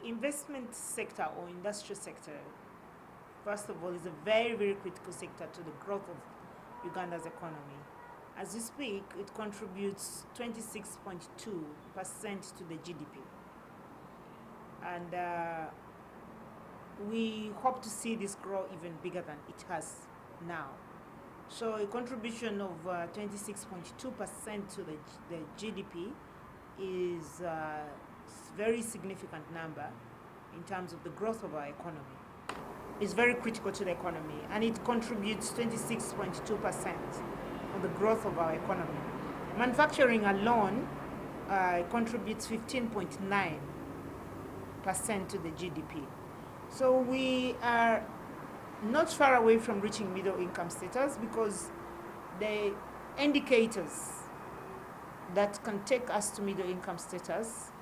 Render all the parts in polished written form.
investment sector or industrial sector, first of all, is a very, very critical sector to the growth of Uganda's economy. As we speak, it contributes 26.2% to the GDP. And we hope to see this grow even bigger than it has now. So a contribution of 26.2% to the GDP is a very significant number in terms of the growth of our economy. It's very critical to the economy, and it contributes 26.2% of the growth of our economy. Manufacturing alone contributes 15.9% to the GDP. So we are not far away from reaching middle income status, because the indicators that can take us to middle income status,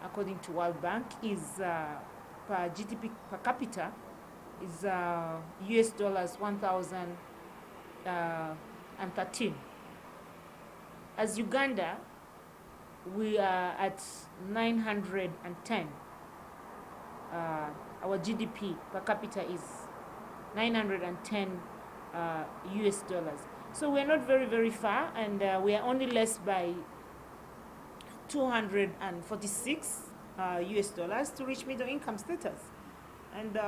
according to World Bank, is per GDP per capita is US dollars 1,013. As Uganda, we are at 910. Our GDP per capita is 910 US dollars. So we're not very, very far, and we are only less by 246 US dollars to reach middle income status. And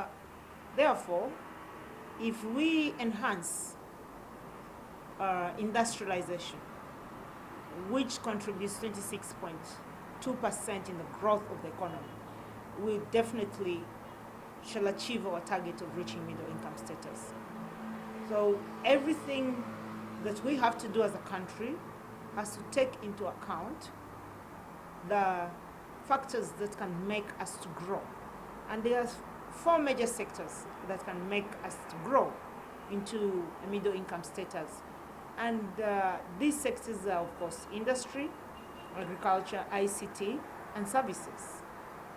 therefore, if we enhance industrialization, which contributes 26.2% in the growth of the economy, we definitely shall achieve our target of reaching middle income status. So everything that we have to do as a country has to take into account the factors that can make us to grow. And there are 4 major sectors that can make us to grow into a middle income status. And these sectors are, of course, industry, agriculture, ICT, and services.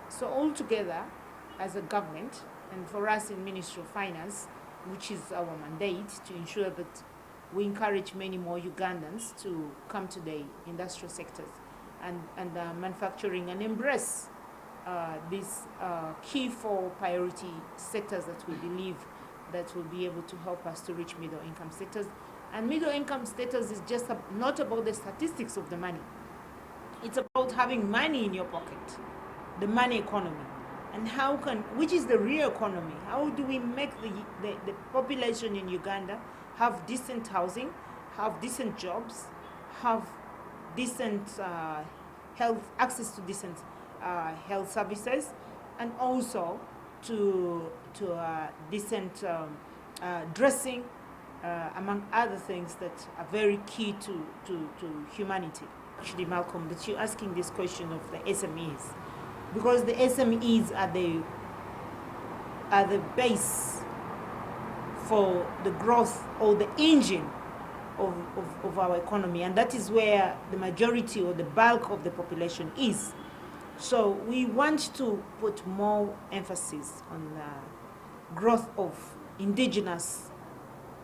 So altogether, as a government, and for us in Ministry of Finance, which is our mandate to ensure that we encourage many more Ugandans to come to the industrial sectors and manufacturing, and embrace these key 4 priority sectors that we believe that will be able to help us to reach middle income status. And middle income status is just not about the statistics of the money. It's about having money in your pocket, the money economy. And which is the real economy? How do we make the population in Uganda have decent housing, have decent jobs, have decent health, access to decent health services, and also to decent dressing, among other things that are very key to humanity. Actually, Malcolm, that you're asking this question of the SMEs, because the SMEs are the base for the growth, or the engine of our economy, and that is where the majority or the bulk of the population is. So we want to put more emphasis on the growth of indigenous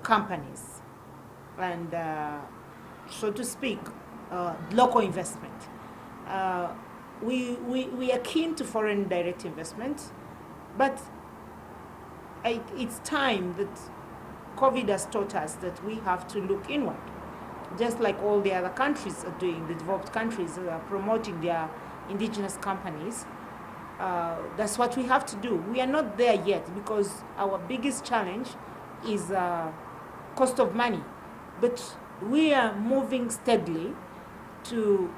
companies and, so to speak, local investment. We are keen to foreign direct investment, but it's time that COVID has taught us that we have to look inward, just like all the other countries are doing. The developed countries are promoting their indigenous companies. That's what we have to do. We are not there yet, because our biggest challenge is cost of money, but we are moving steadily to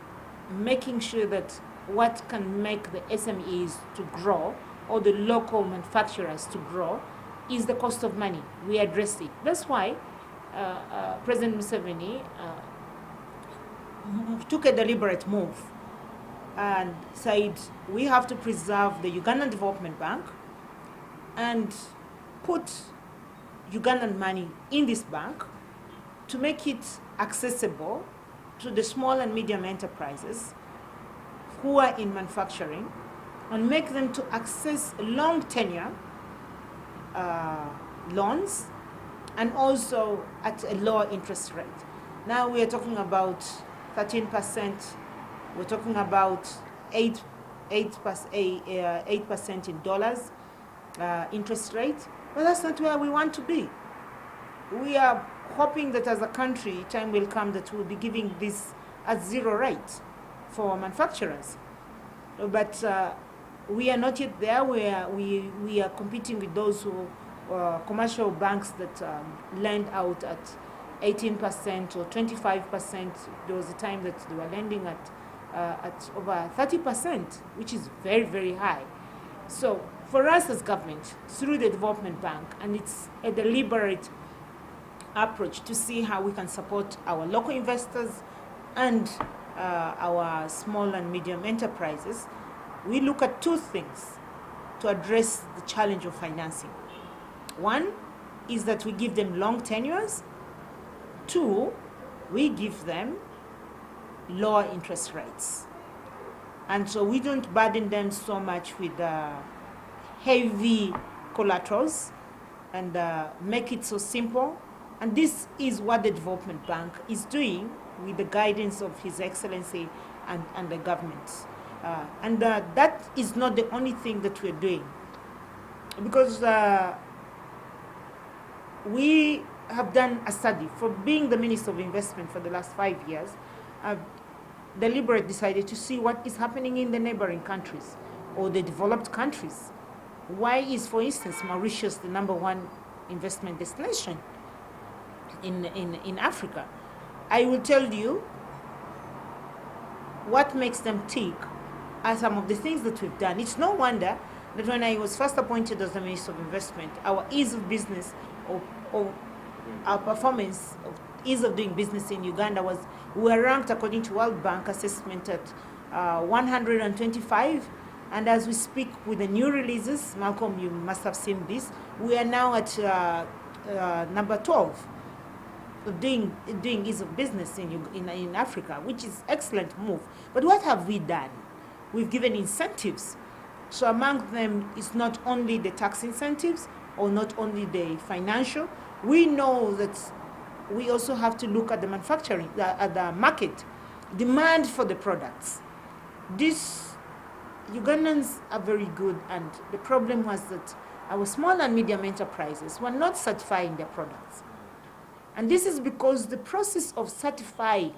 making sure that what can make the SMEs to grow, or the local manufacturers to grow, is the cost of money. We address it. That's why President Museveni took a deliberate move and said we have to preserve the Ugandan Development Bank and put Ugandan money in this bank to make it accessible to the small and medium enterprises who are in manufacturing, and make them to access long tenure loans, and also at a lower interest rate. Now we are talking about 13%, we're talking about 8% in dollars interest rate, but that's not where we want to be. We are hoping that as a country, time will come that we'll be giving this at zero rate for manufacturers. But we are not yet there. We are competing with those who commercial banks that lend out at 18% or 25%. There was a time that they were lending at over 30%, which is very, very high. So for us as government, through the Development Bank, and it's a deliberate approach to see how we can support our local investors and our small and medium enterprises, we look at two things to address the challenge of financing. One is that we give them long tenures. Two, we give them lower interest rates. And so we don't burden them so much with heavy collaterals and make it so simple. And this is what the Development Bank is doing with the guidance of His Excellency and the government. And that is not the only thing that we're doing, because we have done a study. For being the Minister of Investment for the last 5 years, I've deliberately decided to see what is happening in the neighboring countries or the developed countries. Why is, for instance, Mauritius the #1 investment destination in Africa? I will tell you what makes them tick are some of the things that we've done. It's no wonder that when I was first appointed as the Minister of Investment, our ease of business or our performance of ease of doing business in Uganda was, we were ranked according to World Bank assessment at 125. And as we speak with the new releases, Malcolm, you must have seen this, we are now at number 12. Doing ease of business in Africa, which is excellent move. But what have we done? We've given incentives. So among them is not only the tax incentives or not only the financial. We know that we also have to look at the manufacturing, at the market, demand for the products. These Ugandans are very good, and the problem was that our small and medium enterprises were not certifying their products. And this is because the process of certifying,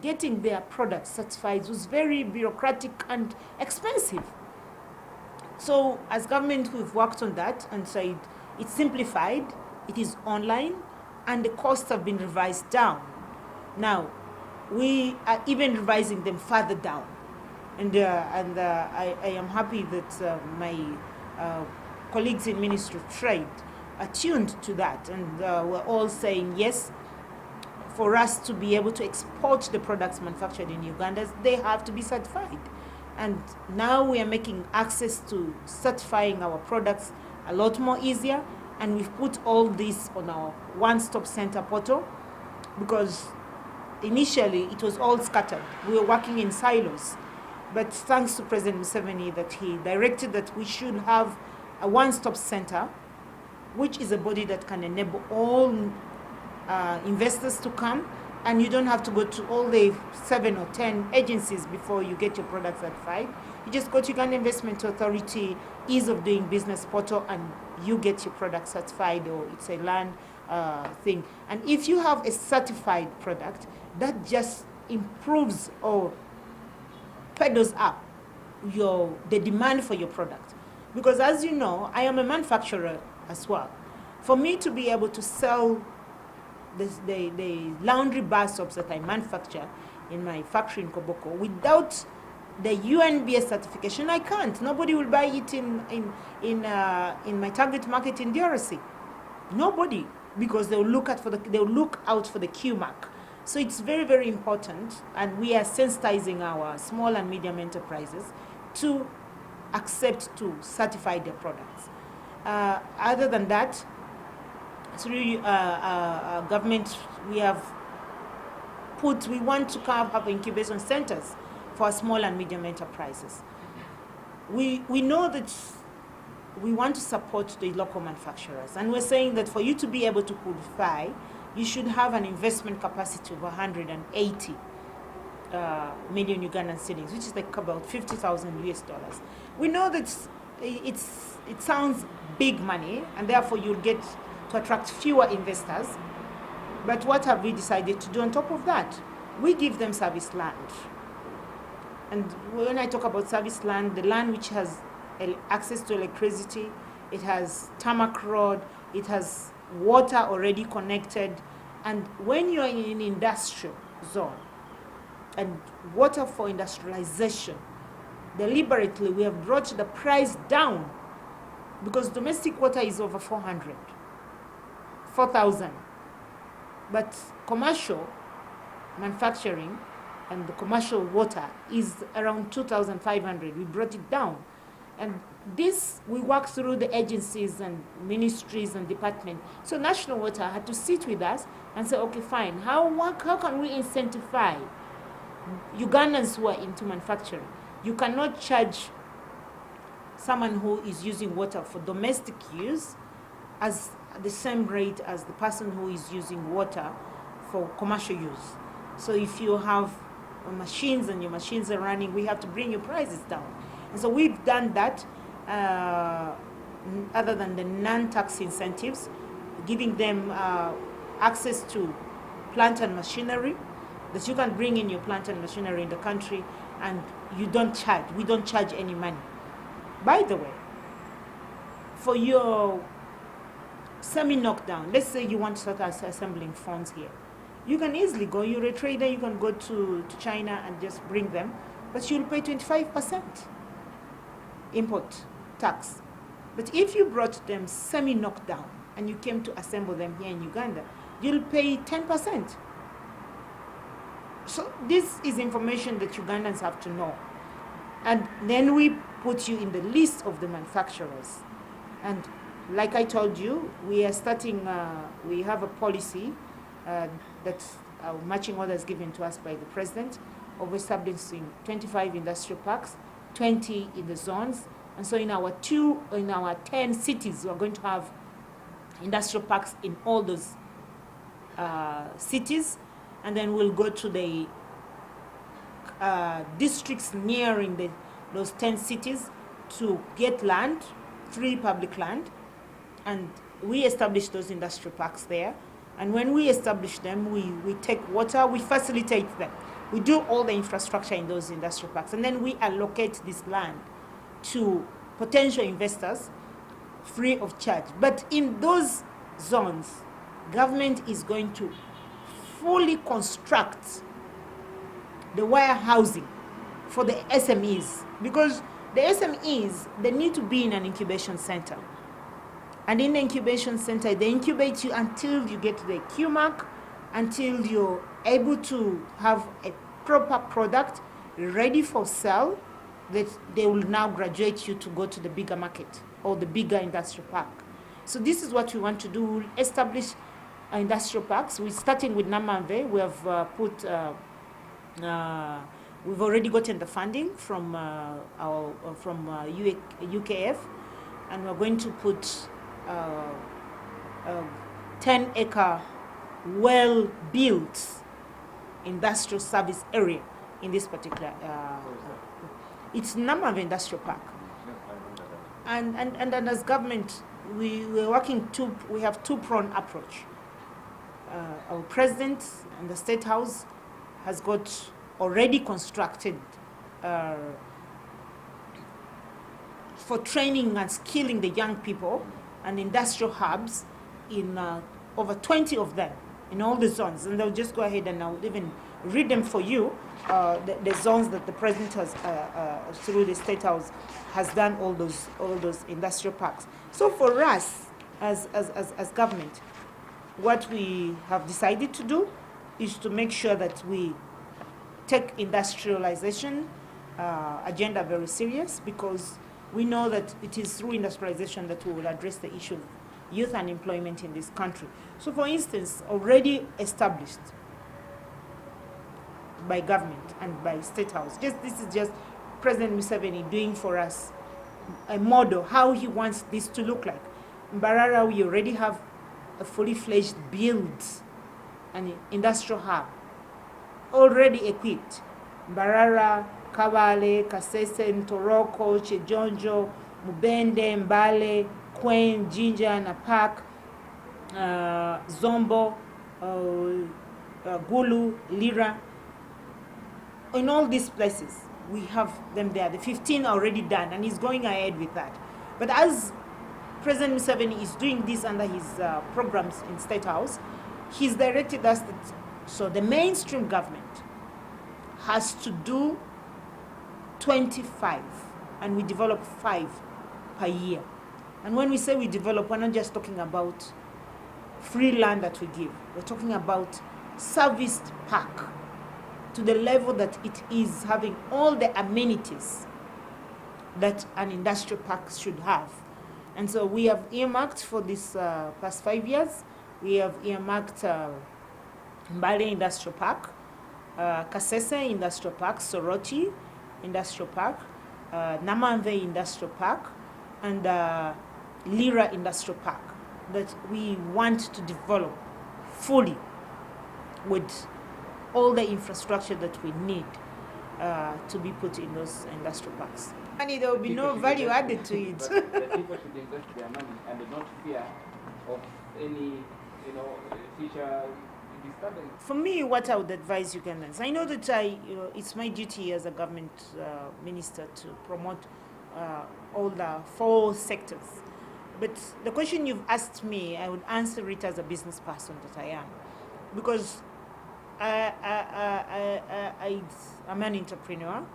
getting their products certified, was very bureaucratic and expensive. So as government, we've worked on that and said it's simplified, it is online, and the costs have been revised down. Now, we are even revising them further down. And I am happy that my colleagues in Ministry of Trade attuned to that, and we're all saying yes, for us to be able to export the products manufactured in Uganda, they have to be certified. And now we are making access to certifying our products a lot more easier, and we've put all this on our one-stop center portal, because initially it was all scattered. We were working in silos, but thanks to President Museveni that he directed that we should have a one-stop center, which is a body that can enable all investors to come, and you don't have to go to all the 7 or 10 agencies before you get your product certified. You just go to Uganda Investment Authority, ease of doing business portal, and you get your product certified, or it's a land thing. And if you have a certified product, that just improves or pedals up the demand for your product. Because as you know, I am a manufacturer as well. For me to be able to sell the laundry bar soaps that I manufacture in my factory in Koboko without the UNBS certification, I can't. Nobody will buy it in my target market in DRC. Nobody, because they'll look out for the Q mark. So it's very, very important, and we are sensitizing our small and medium enterprises to accept to certify their products. Other than that, through government, we want to have incubation centers for small and medium enterprises. We know that we want to support the local manufacturers, and we're saying that for you to be able to qualify, you should have an investment capacity of 180. million Ugandan cedis, which is like about 50,000 US dollars. We know that it sounds big money, and therefore you'll get to attract fewer investors. But what have we decided to do on top of that? We give them service land. And when I talk about service land, the land which has access to electricity, it has tarmac road, it has water already connected. And when you're in an industrial zone and water for industrialization, deliberately we have brought the price down, because domestic water is over 4,000. But commercial manufacturing and the commercial water is around 2,500. We brought it down. And this, we work through the agencies and ministries and departments. So National Water had to sit with us and say, okay, fine, how can we incentivize Ugandans who are into manufacturing? You cannot charge someone who is using water for domestic use as the same rate as the person who is using water for commercial use. So if you have machines and your machines are running, we have to bring your prices down. And so we've done that, other than the non-tax incentives, giving them access to plant and machinery, that you can bring in your plant and machinery in the country and you don't charge. We don't charge any money. By the way, for your semi-knockdown, let's say you want to start assembling phones here. You can easily go, you're a trader, you can go to China and just bring them, but you'll pay 25% import tax. But if you brought them semi-knockdown and you came to assemble them here in Uganda, you'll pay 10%. So this is information that Ugandans have to know. And then we put you in the list of the manufacturers. And like I told you, we are starting, we have a policy that matching orders given to us by the president of establishing 25 industrial parks, 20 in the zones. And so in our 10 cities, we're going to have industrial parks in all those cities. And then we'll go to the districts nearing those 10 cities to get land, free public land. And we establish those industrial parks there. And when we establish them, we take water, we facilitate them. We do all the infrastructure in those industrial parks. And then we allocate this land to potential investors free of charge. But in those zones, government is going to fully construct the warehousing for the SMEs, because the SMEs, they need to be in an incubation center. And in the incubation center, they incubate you until you get to the Q mark, until you're able to have a proper product ready for sale, that they will now graduate you to go to the bigger market or the bigger industrial park. So this is what we want to do. We'll establish industrial parks. We're starting with Namamve. We have we've already gotten the funding from UKF, and we're going to put a 10-acre well-built industrial service area in this particular. It's Namamve Industrial Park. And as government, we're working we have two-pronged approach. Our president and the State House has got already constructed for training and skilling the young people and industrial hubs in over 20 of them in all the zones. And they'll just go ahead and I'll even read them for you, the zones that the president has, through the State House, has done all those industrial parks. So for us, as government, what we have decided to do is to make sure that we take industrialization agenda very serious, because we know that it is through industrialization that we will address the issue of youth unemployment in this country. So for instance, already established by government and by State House, this is just President Museveni doing for us a model, how he wants this to look like. In Mbarara, we already have a fully fledged build, an industrial hub, already equipped. Mbarara, Kabale, Kasese, Ntoroko, Chejonjo, Mubende, Mbale, Kwen, Jinja, Napak, Zombo, Gulu, Lira. In all these places, we have them there. The 15 are already done, and he's going ahead with that. But as President Museveni is doing this under his programs in State House, he's directed us that, so the mainstream government has to do 25, and we develop 5 per year. And when we say we develop, we're not just talking about free land that we give. We're talking about serviced park to the level that it is having all the amenities that an industrial park should have. And so we have earmarked for this past 5 years, we have earmarked Mbale Industrial Park, Kasese Industrial Park, Soroti Industrial Park, Namanve Industrial Park, and Lira Industrial Park that we want to develop fully with all the infrastructure that we need to be put in those industrial parks. And there will be no value added to it. But the people should invest their money and not fear of any, future disturbance. For me, what I would advise Ugandans, I know that it's my duty as a government minister to promote all the 4 sectors. But the question you've asked me, I would answer it as a business person that I am. Because I'm an entrepreneur,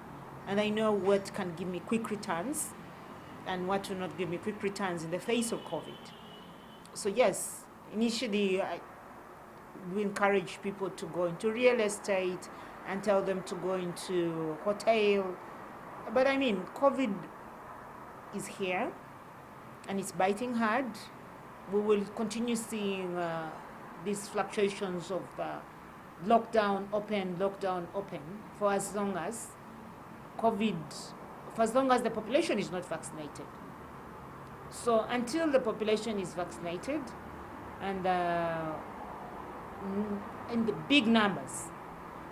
and I know what can give me quick returns and what will not give me quick returns in the face of COVID. So yes, initially we encourage people to go into real estate and tell them to go into hotel. But I mean, COVID is here and it's biting hard. We will continue seeing these fluctuations of lockdown, open, for as long as for as long as the population is not vaccinated. So until the population is vaccinated and in the big numbers,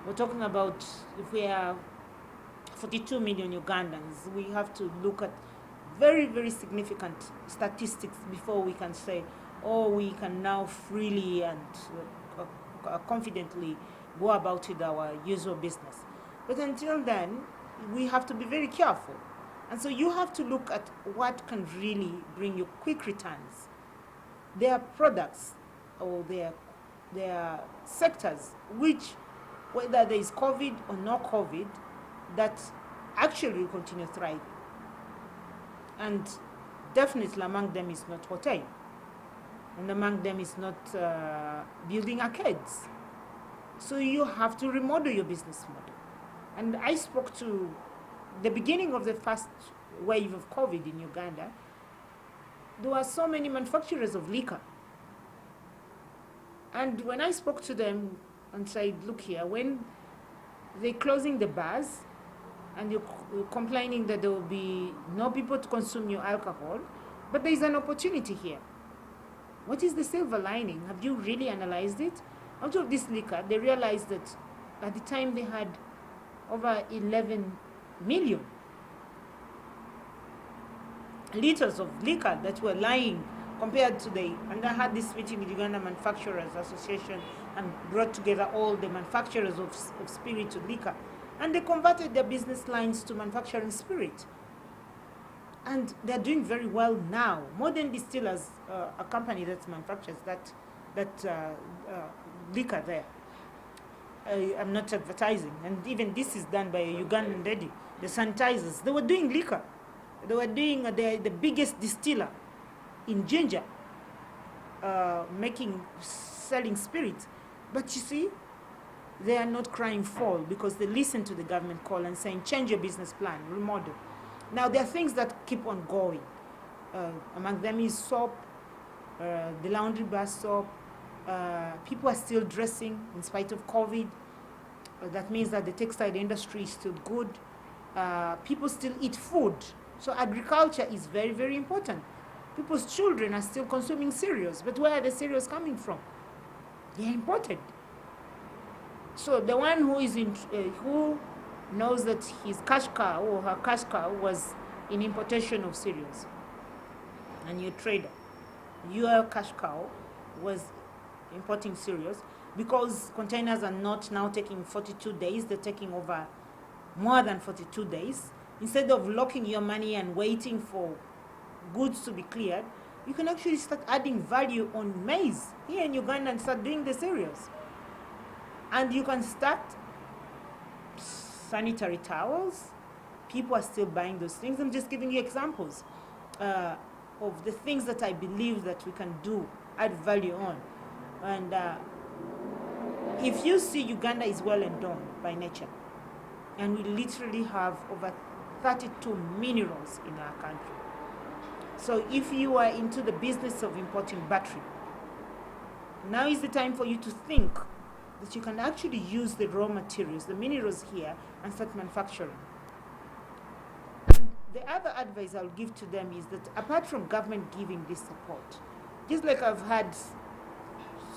we're talking about, if we have 42 million Ugandans, we have to look at very, very significant statistics before we can say, oh, we can now freely and confidently go about with our usual business. But until then, we have to be very careful. And so you have to look at what can really bring you quick returns. There are products or there are sectors which, whether there is COVID or no COVID, that actually will continue thriving. And definitely among them is not hotel. And among them is not building arcades. So you have to remodel your business model. And I spoke to the beginning of the first wave of COVID in Uganda. There were so many manufacturers of liquor. And when I spoke to them and said, look here, when they're closing the bars and you're complaining that there will be no people to consume your alcohol, but there is an opportunity here. What is the silver lining? Have you really analyzed it? Out of this liquor, they realized that at the time they had over 11 million liters of liquor that were lying compared to and I had this meeting with Uganda Manufacturers Association and brought together all the manufacturers of spirit to liquor. And they converted their business lines to manufacturing spirit. And they're doing very well now. Modern Distillers, a company that manufactures that liquor there. I'm not advertising. And even this is done by a Ugandan lady. The sanitizers, they were doing liquor. They were doing the biggest distiller in Ginger, selling spirits. But you see, they are not crying foul because they listen to the government call and saying, change your business plan, remodel. Now, there are things that keep on going. Among them is soap, the laundry bar soap. People are still dressing in spite of COVID. That means that the textile industry is still good. People still eat food. So agriculture is very, very important. People's children are still consuming cereals, but where are the cereals coming from? They are imported. So the one who knows that his cash cow or her cash cow was in importation of cereals, and you're a trader, your cash cow was importing cereals, because containers are not now taking 42 days, they're taking over more than 42 days. Instead of locking your money and waiting for goods to be cleared, you can actually start adding value on maize here in Uganda and start doing the cereals. And you can start sanitary towels. People are still buying those things. I'm just giving you examples of the things that I believe that we can do, add value on. And if you see, Uganda is well endowed by nature, and we literally have over 32 minerals in our country. So if you are into the business of importing battery, now is the time for you to think that you can actually use the raw materials, the minerals here, and start manufacturing. And the other advice I'll give to them is that apart from government giving this support, just like I've had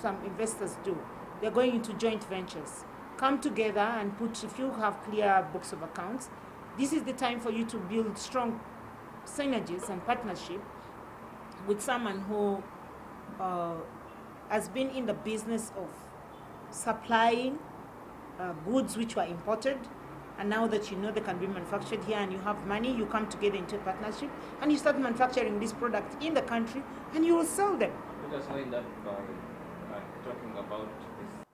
some investors do, they're going into joint ventures. Come together and put, if you have clear books of accounts, this is the time for you to build strong synergies and partnership with someone who has been in the business of supplying goods which were imported, and now that you know they can be manufactured here and you have money, you come together into a partnership and you start manufacturing this product in the country and you will sell them. Let us know in that by talking about this